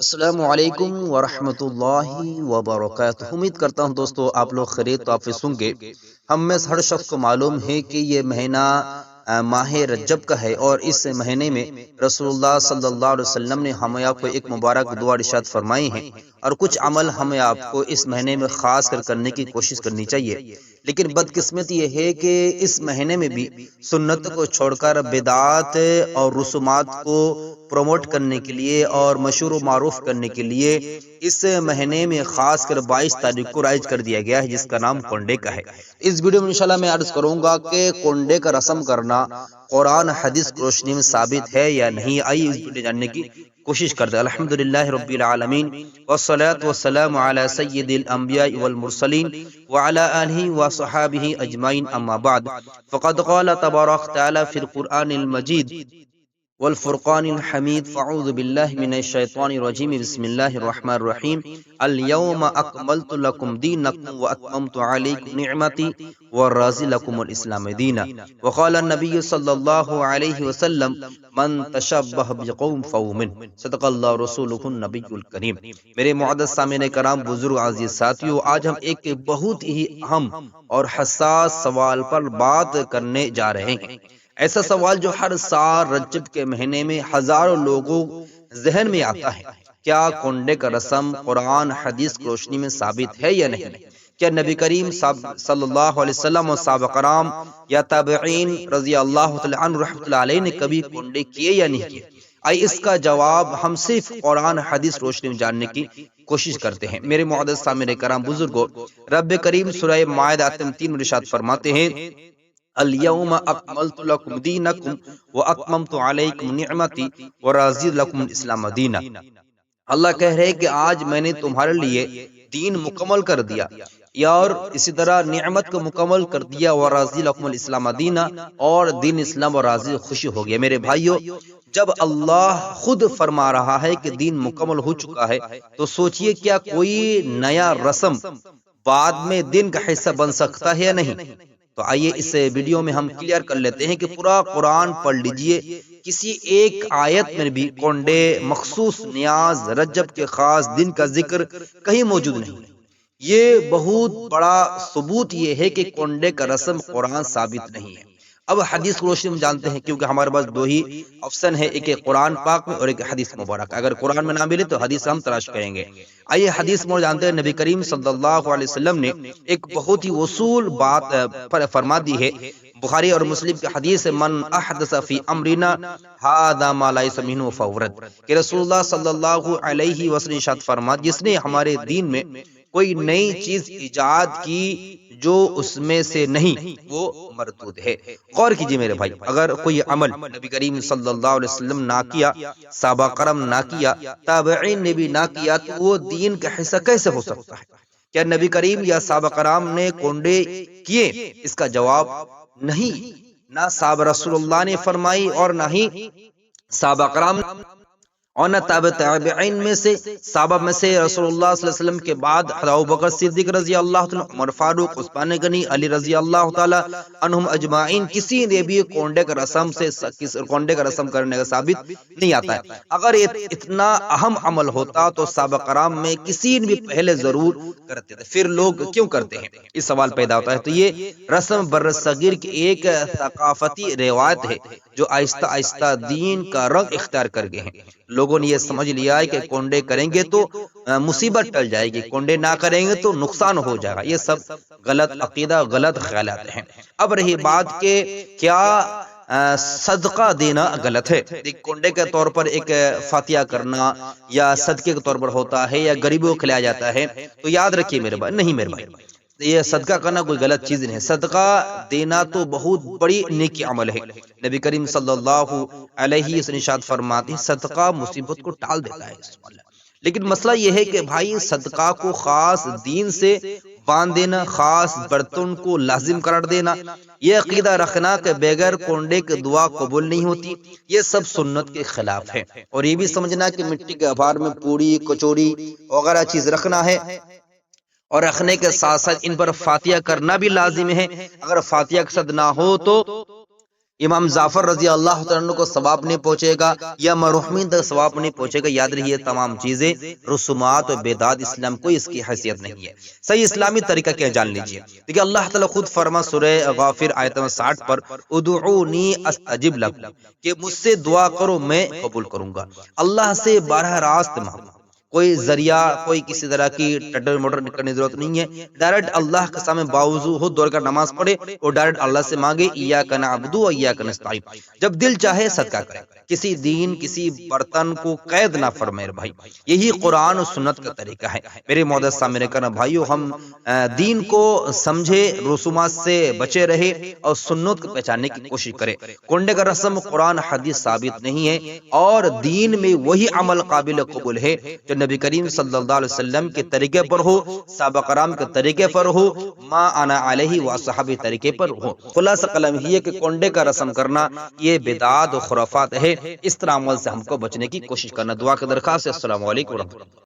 السلام علیکم ورحمۃ اللہ وبرکاتہ۔ امید کرتا ہوں دوستو آپ لوگ خیریت تو آپ ہوں گے۔ ہم میں سے ہر شخص کو معلوم ہے کہ یہ مہینہ ماہ رجب کا ہے، اور اس مہینے میں رسول اللہ صلی اللہ علیہ وسلم نے ہمیں آپ کو ایک مبارک دعا ارشاد فرمائی ہے، اور کچھ عمل ہمیں آپ کو اس مہینے میں خاص کر کرنے کی کوشش کرنی چاہیے۔ لیکن بدقسمتی یہ ہے کہ اس مہینے میں بھی سنت کو چھوڑ کر بدعات اور رسومات کو پروموٹ کرنے کے لیے اور مشہور و معروف کرنے کے لیے اس مہینے میں خاص کر 22 تاریخ کو رائج کر دیا گیا ہے، جس کا نام کونڈے کا ہے۔ اس ویڈیو میں انشاءاللہ میں عرض کروں گا کہ کونڈے کا رسم کرنا قرآن حدیث کی روشنی میں ثابت ہے یا نہیں۔ آئیے اس ویڈیو جاننے کی کوشش کرتے ہیں۔ الحمدللہ رب العالمین والصلاة والسلام علی سید الانبیاء والمرسلین وعلی آلہ وصحابہ اجمعین، اما بعد فقد قال تبارک تعالی فی القرآن المجید والفرقان الحمید، فاعوذ باللہ من الشیطان الرجیم، بسم اللہ الرحمن الرحیم۔ اليوم اکملت لکم دینکم واتممت علیکم نعمتی ورضیت لکم الاسلام دینا، وقال النبی صلی اللہ علیہ وسلم من تشبہ بقوم فہو منہ، صدق اللہ رسولہ النبی الکریم۔ میرے معزز سامعین کرام، بزرگ عزیز ساتھیو، آج ہم ایک بہت ہی اہم اور حساس سوال پر بات کرنے جا رہے ہیں۔ ایسا سوال جو ہر سال رجب کے مہینے میں ہزاروں لوگوں ذہن میں آتا ہے، کیا کونڈے کا رسم قرآن حدیث کی روشنی میں ثابت ہے یا نہیں؟ کیا نبی کریم صلی اللہ علیہ وسلم اور صحابہ کرام یا تابعین رضی اللہ تعالی عنہ رحمۃ اللہ علیہ نے کبھی کونڈے کیے یا نہیں کیے؟ آئے اس کا جواب ہم صرف قرآن حدیث روشنی میں جاننے کی کوشش کرتے ہیں۔ میرے معزز سامعین کرام بزرگوں، رب کریم سورہ مائدہ 3 میں ارشاد فرماتے ہیں، اليوم اکملت لکم دینکم واتممت علیکم نعمتی ورضیت لکم الاسلام دینا۔ اللہ کہہ رہے کہ آج میں نے تمہارے لیے دین مکمل کر دیا، یا اور اسی طرح نعمت کو مکمل کر دیا، ورضیت لکم الاسلام دینا، اور دین اسلام اور راضی خوشی ہو گیا۔ میرے بھائیو، جب اللہ خود فرما رہا ہے کہ دین مکمل ہو چکا ہے، تو سوچئے کیا کوئی نیا رسم بعد میں دین کا حصہ بن سکتا ہے یا نہیں؟ تو آئیے اس ویڈیو میں ہم کلیئر کر لیتے ہیں کہ پورا قرآن پڑھ لیجئے، کسی ایک آیت میں بھی کونڈے، مخصوص نیاز، رجب کے خاص دن کا ذکر کہیں موجود نہیں۔ یہ بہت بڑا ثبوت یہ ہے کہ کونڈے کا رسم قرآن ثابت نہیں ہے۔ اب حدیث کو روشنی میں جانتے ہیں، کیونکہ ہمارے پاس دو ہی آپشن ہے، ایک قرآن پاک میں اور ایک حدیث مبارک۔ اگر قرآن میں نہ ملے تو حدیث ہم تلاش کریں گے۔ آئیے حدیث میں جانتے ہیں، نبی کریم صلی اللہ علیہ وسلم نے ایک بہت ہی اصول بات فرما دی ہے۔ بخاری اور مسلم کی حدیث، من احدث فی امرنا ھذا ما لیس منہ فہو رد، کہ رسول اللہ صلی اللہ علیہ وسلم ارشاد فرما، جس نے ہمارے دین میں کوئی نئی چیز ایجاد کی جو اس میں سے نہیں، وہ مردود ہے۔ غور کیجئے میرے بھائی، اگر کوئی عمل نبی کریم صلی اللہ علیہ وسلم نہ کیا، صحابہ کرام نہ کیا، تابعین نے بھی نہ کیا، تو وہ دین کا حصہ کیسے ہو سکتا ہے؟ کیا نبی کریم یا صحابہ کرام نے کونڈے کیے؟ اس کا جواب نہیں، نہ صحابہ رسول اللہ نے فرمائی، اور نہ ہی صحابہ کرام اور نہ تابعین میں سے، صحابہ میں سے رسول اللہ صلی اللہ علیہ وسلم کے بعد ابوبکر صدیق رضی اللہ تعالیٰ، عمر فاروق، عثمان غنی، علی رضی اللہ تعالیٰ عنہم اجمعین، کسی نے بھی کونڈے کا رسم کرنے کا ثابت نہیں آتا ہے۔ اگر اتنا اہم عمل ہوتا تو صحابہ کرام میں کسی نے بھی پہلے ضرور کرتے تھے، پھر لوگ کیوں کرتے ہیں؟ اس سوال پیدا ہوتا ہے۔ تو یہ رسم برصغیر کی ایک ثقافتی روایت ہے جو آہستہ آہستہ دین کا رنگ اختیار کر گئے ہیں۔ لوگوں نے یہ سمجھ لیا ہے کہ کونڈے کریں گے تو مصیبت ٹل جائے گی، کونڈے نہ کریں گے تو نقصان ہو جائے گا۔ یہ سب غلط عقیدہ، غلط خیالات ہیں۔ اب رہی بات کہ کیا صدقہ دینا غلط ہے؟ ایک کونڈے کے طور پر ایک فاتحہ کرنا یا صدقے کے طور پر ہوتا ہے، یا غریبوں کو کھلایا جاتا ہے، تو یاد رکھیے میرے بھائی، نہیں میرے بھائی، یہ صدقہ کرنا کوئی غلط چیز نہیں ہے۔ صدقہ دینا تو بہت بڑی نیکی عمل ہے۔ نبی کریم صلی اللہ علیہ وسلم ارشاد فرماتے ہیں، صدقہ مصیبت کو ٹال دیتا ہے۔ لیکن مسئلہ یہ ہے کہ بھائی، صدقہ کو خاص دین سے باندھ دینا، خاص برتن کو لازم قرار دینا، یہ عقیدہ رکھنا کہ بغیر کونڈے کے دعا قبول نہیں ہوتی، یہ سب سنت کے خلاف ہے۔ اور یہ بھی سمجھنا کہ مٹی کے آبار میں پوری، کچوری وغیرہ چیز رکھنا ہے، اور رکھنے کے ساتھ ساتھ ان پر فاتحہ کرنا بھی لازم ہے۔ اگر فاتحہ کے ساتھ نہ ہو تو امام جعفر رضی اللہ تعالیٰ عنہ کو ثواب نہیں پہنچے گا یا مرحومین تک ثواب نہیں پہنچے گا. یاد رہیے تمام چیزیں رسومات و بدعات اسلام کوئی اس کی حیثیت نہیں ہے. صحیح اسلامی طریقہ کیا جان لیجئے. دیکھیے اللہ تعالیٰ خود فرما سورہ غافر آیت 60 پر ادعونی استجب لکم کہ مجھ سے دعا کرو میں قبول کروں گا. اللہ سے براہ راست مانگو، کوئی ذریعہ کوئی کسی طرح کی ٹٹر موٹر کرنے کی ضرورت نہیں ہے. ڈائریکٹ اللہ کے سامنے باوضو ہو دوڑ کر نماز پڑھے اور ڈائریکٹ اللہ سے مانگے ایاک نعبد و ایاک نستعین. جب دل چاہے صدقہ کرے، کسی دین کسی برتن کو قید نہ فرمائے بھائی. یہی قرآن و سنت کا طریقہ ہے. میرے معزز سامنے کرنا بھائیو، ہم دین کو سمجھے، رسومات سے بچے رہے اور سنت کو پہچاننے کی کوشش کرے. کنڈے کا رسم قرآن حدیث ثابت نہیں ہے اور دین میں وہی عمل قابل قبول ہے جو نبی کریم صلی اللہ علیہ وسلم کے طریقے پر ہو، صحابہ کرام کے طریقے پر ہو، ما انا علیہ و صحابی طریقے پر ہو. خلاصہ کلام یہ کہ کنڈے کا رسم کرنا یہ بدعات و خرافات ہے. اس طرح عمل سے ہم کو بچنے کی کوشش کرنا. دعا کی درخواست. السلام علیکم ورحمۃ اللہ.